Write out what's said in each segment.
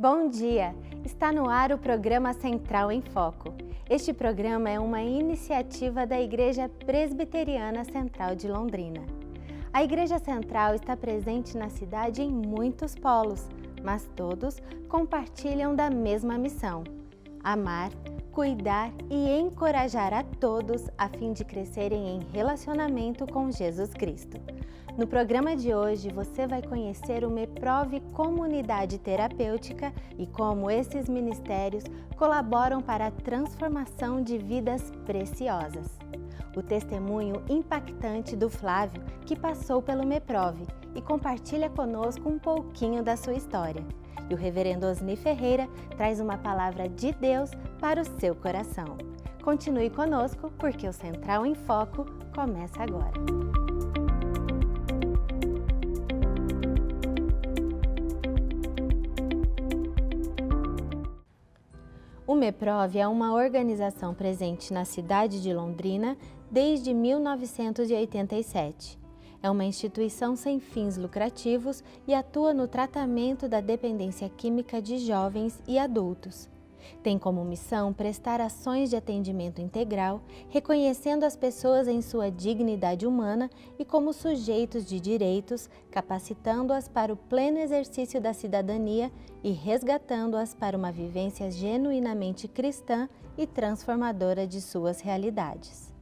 Bom dia! Está no ar o programa Central em Foco. Este programa é uma iniciativa da Igreja Presbiteriana Central de Londrina. A Igreja Central está presente na cidade em muitos polos, mas todos compartilham da mesma missão: amar, cuidar e encorajar a todos a fim de crescerem em relacionamento com Jesus Cristo. No programa de hoje, você vai conhecer o MEPROV Comunidade Terapêutica e como esses ministérios colaboram para a transformação de vidas preciosas. O testemunho impactante do Flávio, que passou pelo MEPROV e compartilha conosco um pouquinho da sua história. E o reverendo Osni Ferreira traz uma palavra de Deus para o seu coração. Continue conosco, porque o Central em Foco começa agora. O MEPROV é uma organização presente na cidade de Londrina desde 1987. É uma instituição sem fins lucrativos e atua no tratamento da dependência química de jovens e adultos. Tem como missão prestar ações de atendimento integral, reconhecendo as pessoas em sua dignidade humana e como sujeitos de direitos, capacitando-as para o pleno exercício da cidadania e resgatando-as para uma vivência genuinamente cristã e transformadora de suas realidades.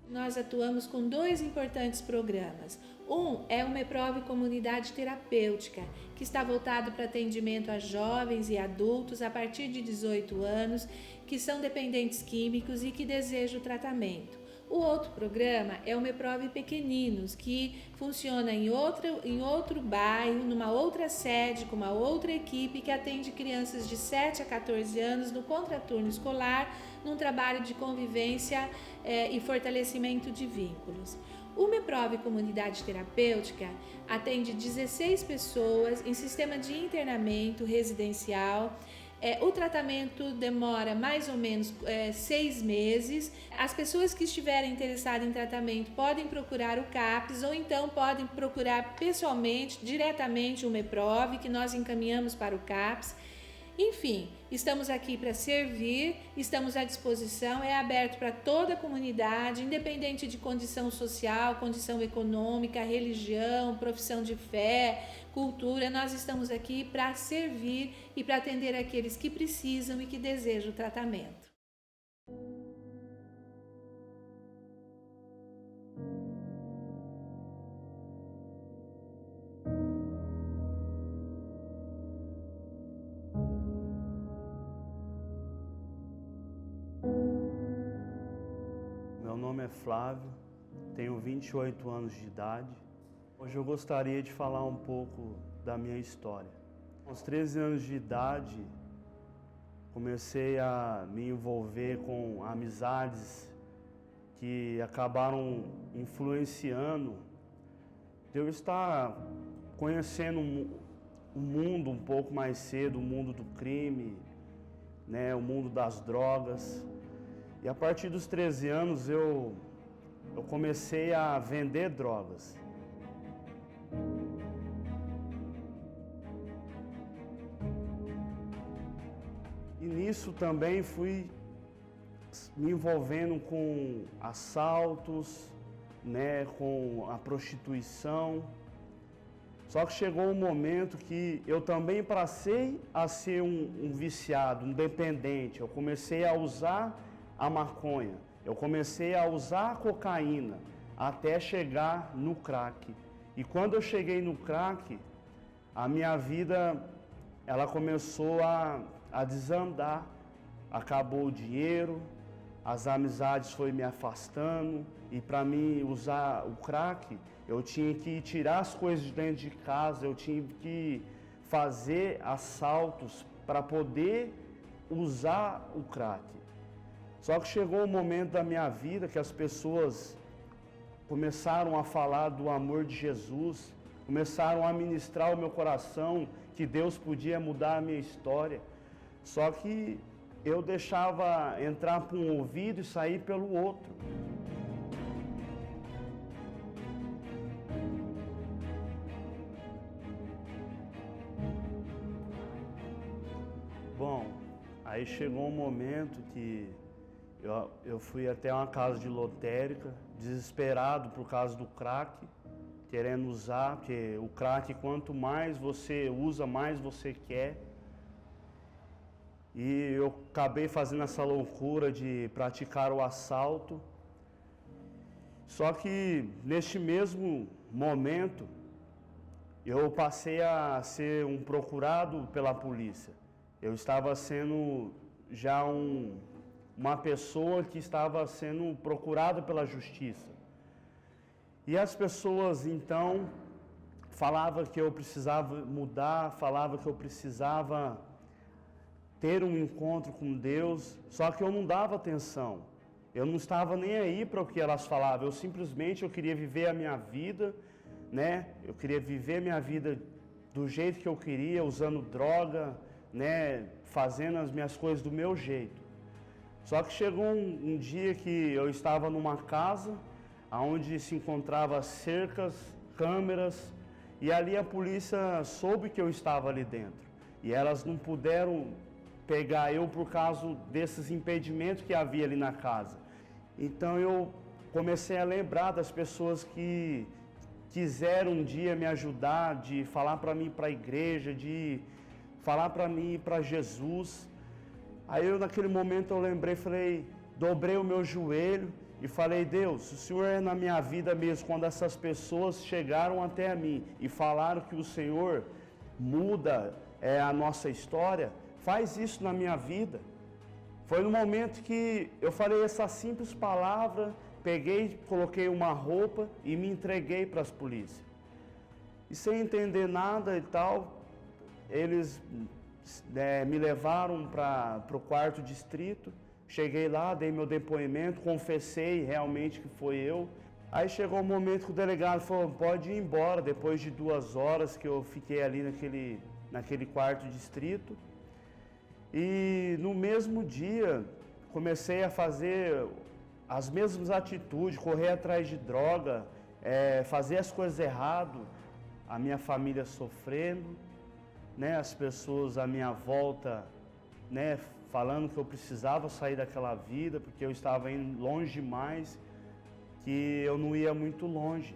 Nós atuamos com dois importantes programas. Um é o MEPROV Comunidade Terapêutica, que está voltado para atendimento a jovens e adultos a partir de 18 anos que são dependentes químicos e que desejam tratamento. O outro programa é o MEPROV Pequeninos, que funciona em outro bairro, numa outra sede, com uma outra equipe que atende crianças de 7 a 14 anos no contraturno escolar, num trabalho de convivência e fortalecimento de vínculos. O MEPROV Comunidade Terapêutica atende 16 pessoas em sistema de internamento residencial. O tratamento demora mais ou menos 6 meses. As pessoas que estiverem interessadas em tratamento podem procurar o CAPS ou então podem procurar pessoalmente, diretamente o MEPROV, que nós encaminhamos para o CAPS. Enfim, estamos aqui para servir, estamos à disposição, é aberto para toda a comunidade, independente de condição social, condição econômica, religião, profissão de fé, cultura. Nós estamos aqui para servir e para atender aqueles que precisam e que desejam o tratamento. Meu nome é Flávio, tenho 28 anos de idade. Hoje eu gostaria de falar um pouco da minha história. Aos 13 anos de idade, comecei a me envolver com amizades que acabaram influenciando de eu estar conhecendo o mundo um pouco mais cedo, o mundo do crime, o mundo das drogas. E a partir dos 13 anos eu comecei a vender drogas. E nisso também fui me envolvendo com assaltos, com a prostituição. Só que chegou um momento que eu também passei a ser um viciado, um dependente. Eu comecei a usar a maconha, eu comecei a usar a cocaína até chegar no crack. E quando eu cheguei no crack, a minha vida ela começou a desandar. Acabou o dinheiro, as amizades foram me afastando, e para mim usar o crack, eu tinha que tirar as coisas de dentro de casa, eu tinha que fazer assaltos para poder usar o crack. Só que chegou um momento da minha vida que as pessoas começaram a falar do amor de Jesus, começaram a ministrar o meu coração, que Deus podia mudar a minha história. Só que eu deixava entrar por um ouvido e sair pelo outro. Bom, aí chegou um momento que eu fui até uma casa de lotérica, desesperado por causa do crack, querendo usar, porque o crack, quanto mais você usa, mais você quer. E eu acabei fazendo essa loucura de praticar o assalto. Só que neste mesmo momento, eu passei a ser um procurado pela polícia. Eu estava sendo já uma pessoa que estava sendo procurada pela justiça. E as pessoas então falavam que eu precisava mudar, falavam que eu precisava ter um encontro com Deus, só que eu não dava atenção. Eu não estava nem aí para o que elas falavam, eu queria viver a minha vida, né? Eu queria viver minha vida do jeito que eu queria, usando droga, né? Fazendo as minhas coisas do meu jeito. Só que chegou um dia que eu estava numa casa, onde se encontrava cercas, câmeras, e ali a polícia soube que eu estava ali dentro. E elas não puderam pegar eu por causa desses impedimentos que havia ali na casa. Então eu comecei a lembrar das pessoas que quiseram um dia me ajudar, de falar para mim ir para a igreja, de falar para mim ir para Jesus. Aí eu naquele momento eu lembrei, dobrei o meu joelho e falei: Deus, o Senhor é na minha vida mesmo, quando essas pessoas chegaram até a mim e falaram que o Senhor muda a nossa história, faz isso na minha vida. Foi no momento que eu falei essa simples palavra, peguei, coloquei uma roupa e me entreguei para as polícias. E sem entender nada e tal, eles me levaram para o 4º distrito. Cheguei lá, dei meu depoimento, confessei realmente que foi eu. Aí chegou o momento que o delegado falou: pode ir embora, depois de 2 horas que eu fiquei ali naquele 4º distrito. E no mesmo dia comecei a fazer as mesmas atitudes, correr atrás de droga, fazer as coisas errado, a minha família sofrendo, né, as pessoas à minha volta, né, falando que eu precisava sair daquela vida, porque eu estava indo longe demais, que eu não ia muito longe.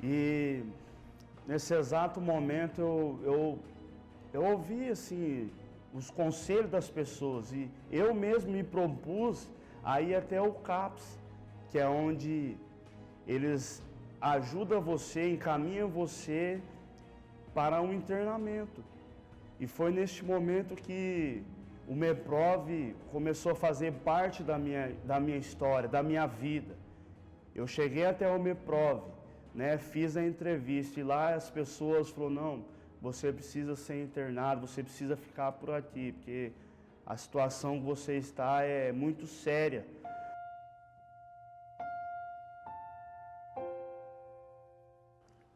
E nesse exato momento eu ouvi assim os conselhos das pessoas, e eu mesmo me propus a ir até o CAPS, que é onde eles ajudam você, encaminham você para um internamento. E foi neste momento que o MEPROV começou a fazer parte da minha história, da minha vida. Eu cheguei até o MEPROV, né, fiz a entrevista, e lá as pessoas falaram: não, você precisa ser internado, você precisa ficar por aqui, porque a situação que você está é muito séria.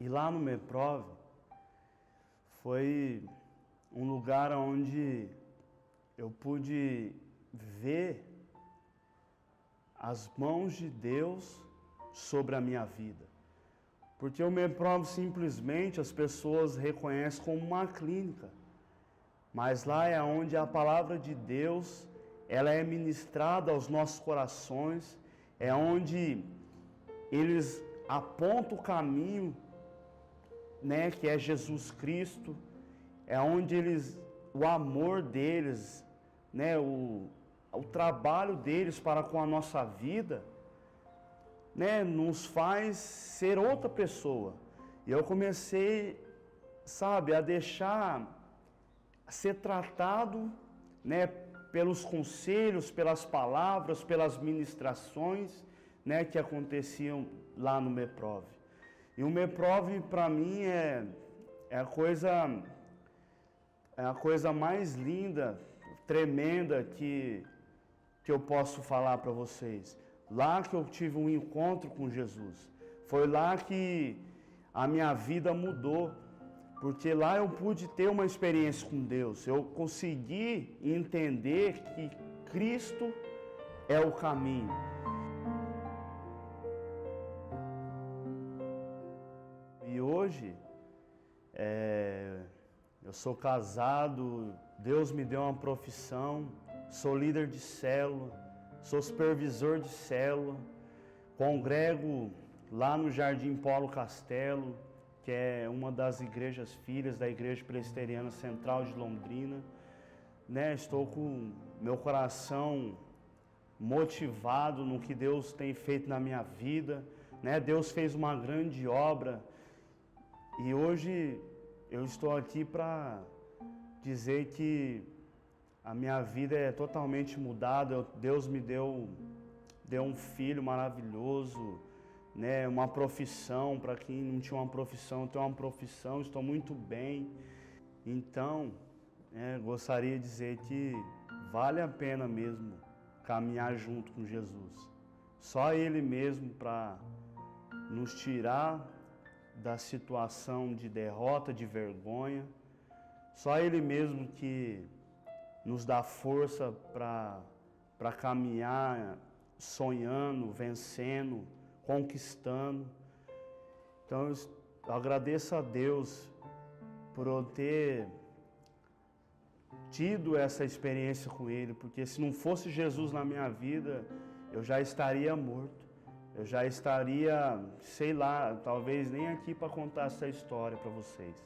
E lá no MEPROV foi um lugar onde eu pude ver as mãos de Deus sobre a minha vida. Porque o MEPROV simplesmente as pessoas reconhecem como uma clínica. Mas lá é onde a palavra de Deus, ela é ministrada aos nossos corações, é onde eles apontam o caminho, né, que é Jesus Cristo, é onde o amor deles, né, o trabalho deles para com a nossa vida, né, nos faz ser outra pessoa. E eu comecei, a deixar ser tratado, né, pelos conselhos, pelas palavras, pelas ministrações, né, que aconteciam lá no MEPROV. E o MEPROV para mim é a coisa mais linda, tremenda que eu posso falar para vocês. Lá que eu tive um encontro com Jesus. Foi lá que a minha vida mudou. Porque lá eu pude ter uma experiência com Deus. Eu consegui entender que Cristo é o caminho. E hoje, Eu sou casado, Deus me deu uma profissão, sou líder de célula, sou supervisor de célula, congrego lá no Jardim Paulo Castelo, que é uma das igrejas filhas da Igreja Presbiteriana Central de Londrina. Estou com meu coração motivado no que Deus tem feito na minha vida. Deus fez uma grande obra e hoje eu estou aqui para dizer que a minha vida é totalmente mudada. Deus me deu um filho maravilhoso, uma profissão. Para quem não tinha uma profissão, eu tenho uma profissão, estou muito bem. Então, gostaria de dizer que vale a pena mesmo caminhar junto com Jesus. Só Ele mesmo para nos tirar da situação de derrota, de vergonha. Só Ele mesmo que nos dá força para caminhar sonhando, vencendo, conquistando. Então eu agradeço a Deus por eu ter tido essa experiência com Ele, porque se não fosse Jesus na minha vida, eu já estaria morto. Eu já estaria, sei lá, talvez nem aqui para contar essa história para vocês.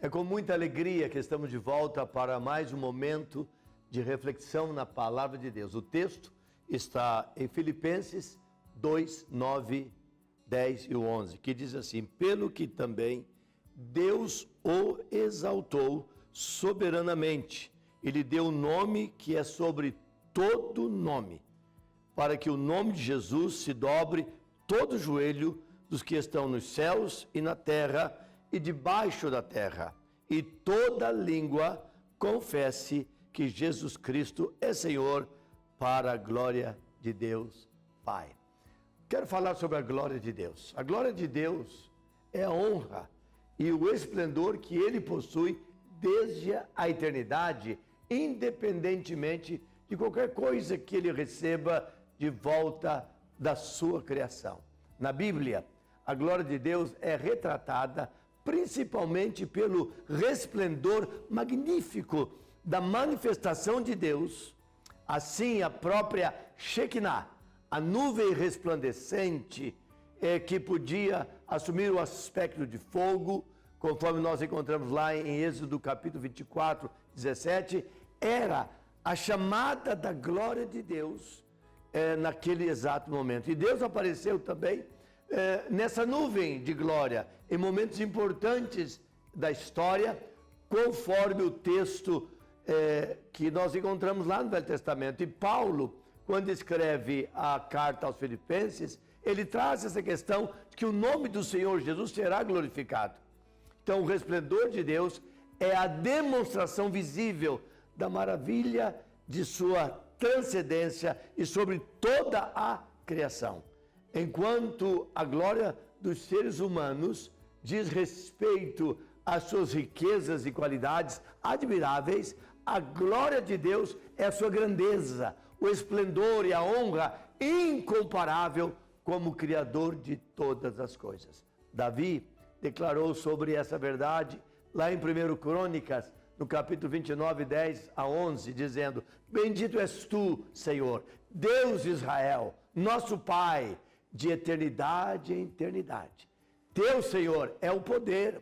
É com muita alegria que estamos de volta para mais um momento de reflexão na Palavra de Deus. O texto está em Filipenses 2, 9, 10 e 11, que diz assim: pelo que também Deus o exaltou soberanamente, e lhe deu o nome que é sobre todo nome, para que o nome de Jesus se dobre todo o joelho dos que estão nos céus e na terra e debaixo da terra, e toda língua confesse que Jesus Cristo é Senhor, para a glória de Deus Pai. Quero falar sobre a glória de Deus. A glória de Deus é a honra e o esplendor que Ele possui desde a eternidade, independentemente de qualquer coisa que Ele receba de volta da sua criação. Na Bíblia, a glória de Deus é retratada principalmente pelo resplendor magnífico da manifestação de Deus. Assim, a própria Shekinah, a nuvem resplandecente, que podia assumir o aspecto de fogo, conforme nós encontramos lá em Êxodo capítulo 24, 17, era a chamada da glória de Deus naquele exato momento. E Deus apareceu também nessa nuvem de glória, em momentos importantes da história, conforme o texto que nós encontramos lá no Velho Testamento. E Paulo, quando escreve a carta aos Filipenses, ele traz essa questão de que o nome do Senhor Jesus será glorificado. Então, o resplendor de Deus é a demonstração visível da maravilha de sua transcendência e sobre toda a criação. Enquanto a glória dos seres humanos diz respeito às suas riquezas e qualidades admiráveis, a glória de Deus é a sua grandeza, o esplendor e a honra incomparável como Criador de todas as coisas. Davi declarou sobre essa verdade lá em 1 Crônicas, no capítulo 29, 10 a 11, dizendo: bendito és tu, Senhor, Deus de Israel, nosso Pai, de eternidade em eternidade. Teu, Senhor, é o poder,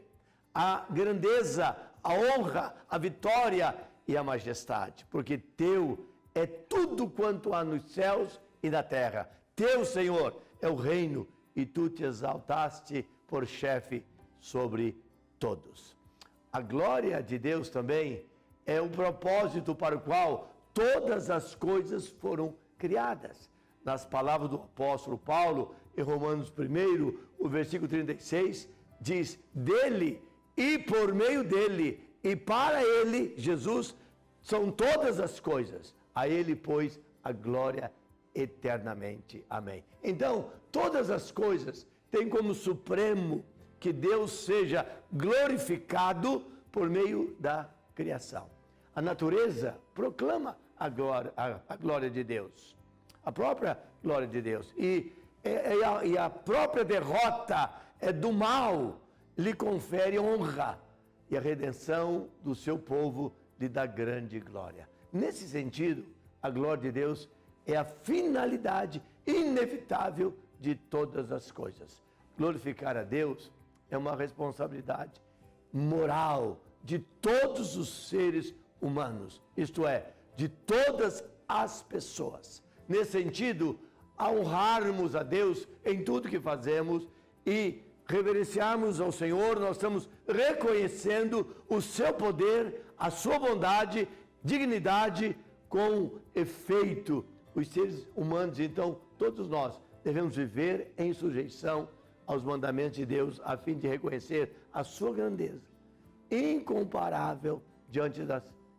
a grandeza, a honra, a vitória e a majestade, porque teu é tudo quanto há nos céus e na terra. Teu, Senhor, é o reino, e tu te exaltaste por chefe sobre todos. A glória de Deus também é o propósito para o qual todas as coisas foram criadas. Nas palavras do apóstolo Paulo, em Romanos 1, o versículo 36, diz: dele e por meio dele e para ele, Jesus, são todas as coisas. A ele, pois, a glória eternamente. Amém. Então, todas as coisas têm como supremo que Deus seja glorificado por meio da criação. A natureza proclama a glória de Deus, a própria glória de Deus. E a própria derrota do mal lhe confere honra, e a redenção do seu povo lhe dá grande glória. Nesse sentido, a glória de Deus é a finalidade inevitável de todas as coisas. Glorificar a Deus é uma responsabilidade moral de todos os seres humanos, isto é, de todas as pessoas. Nesse sentido, a honrarmos a Deus em tudo que fazemos e reverenciarmos ao Senhor, nós estamos reconhecendo o seu poder, a sua bondade, dignidade, com efeito. Os seres humanos, então, todos nós devemos viver em sujeição aos mandamentos de Deus, a fim de reconhecer a sua grandeza, incomparável diante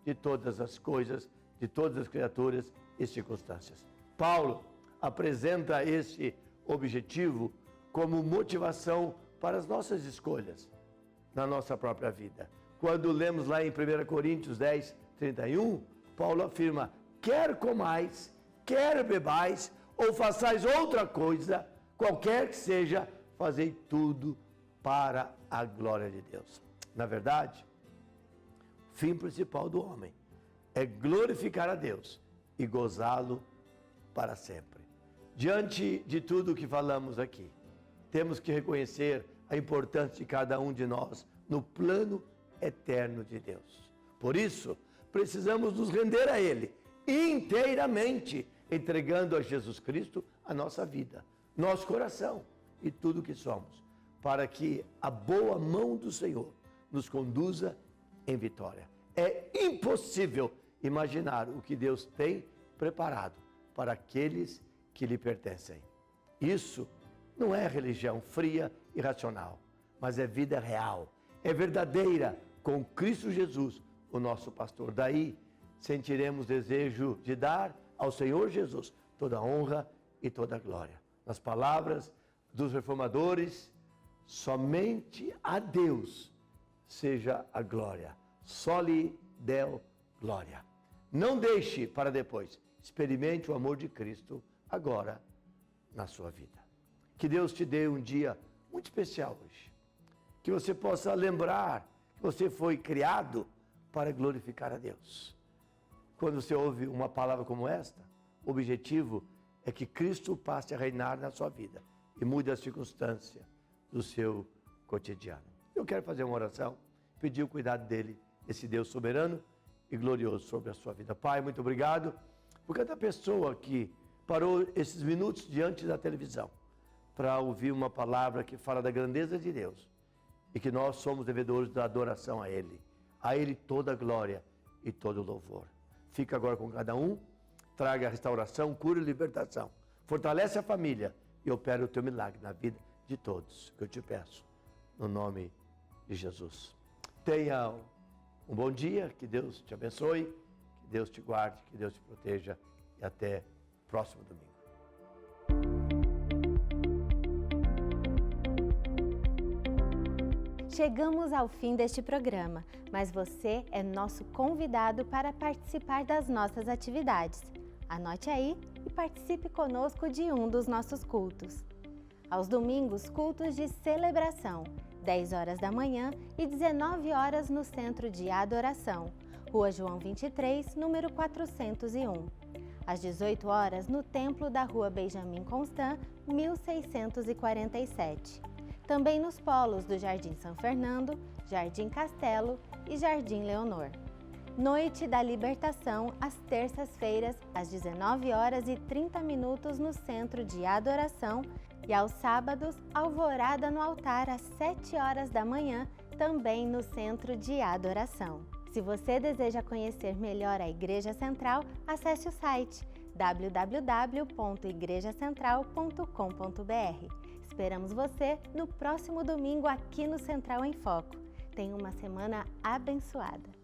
de todas as coisas, de todas as criaturas e circunstâncias. Paulo apresenta esse objetivo como motivação para as nossas escolhas na nossa própria vida. Quando lemos lá em 1 Coríntios 10, 31, Paulo afirma: quer comais, quer bebais, ou façais outra coisa, qualquer que seja, fazei tudo para a glória de Deus. Na verdade, o fim principal do homem é glorificar a Deus e gozá-lo para sempre. Diante de tudo o que falamos aqui, temos que reconhecer a importância de cada um de nós no plano eterno de Deus. Por isso, precisamos nos render a Ele inteiramente, entregando a Jesus Cristo a nossa vida, nosso coração e tudo o que somos, para que a boa mão do Senhor nos conduza em vitória. É impossível imaginar o que Deus tem preparado para aqueles que lhe pertencem. Isso não é religião fria e racional, mas é vida real, é verdadeira com Cristo Jesus, o nosso pastor. Daí sentiremos desejo de dar ao Senhor Jesus toda a honra e toda a glória. Nas palavras dos reformadores, somente a Deus seja a glória, só lhe deu glória. Não deixe para depois, experimente o amor de Cristo agora na sua vida. Que Deus te dê um dia muito especial hoje, que você possa lembrar que você foi criado para glorificar a Deus. Quando você ouve uma palavra como esta, o objetivo é que Cristo passe a reinar na sua vida e mude a circunstância do seu cotidiano. Eu quero fazer uma oração, pedir o cuidado dele, esse Deus soberano e glorioso sobre a sua vida. Pai, muito obrigado por cada pessoa que parou esses minutos diante da televisão para ouvir uma palavra que fala da grandeza de Deus e que nós somos devedores da adoração a Ele. A Ele toda a glória e todo o louvor. Fica agora com cada um, traga restauração, cura e libertação. Fortalece a família e opera o teu milagre na vida de todos, que eu te peço, no nome de Jesus. Tenha um bom dia, que Deus te abençoe, que Deus te guarde, que Deus te proteja e até o próximo domingo. Chegamos ao fim deste programa, mas você é nosso convidado para participar das nossas atividades. Anote aí e participe conosco de um dos nossos cultos. Aos domingos, cultos de celebração, 10 horas da manhã e 19 horas no Centro de Adoração, Rua João 23, número 401. Às 18 horas, no Templo da Rua Benjamin Constant, 1647. Também nos polos do Jardim São Fernando, Jardim Castelo e Jardim Leonor. Noite da Libertação, às terças-feiras, às 19 horas e 30 minutos no Centro de Adoração e aos sábados, alvorada no altar às 7 horas da manhã, também no Centro de Adoração. Se você deseja conhecer melhor a Igreja Central, acesse o site www.igrejacentral.com.br. Esperamos você no próximo domingo aqui no Central em Foco. Tenha uma semana abençoada.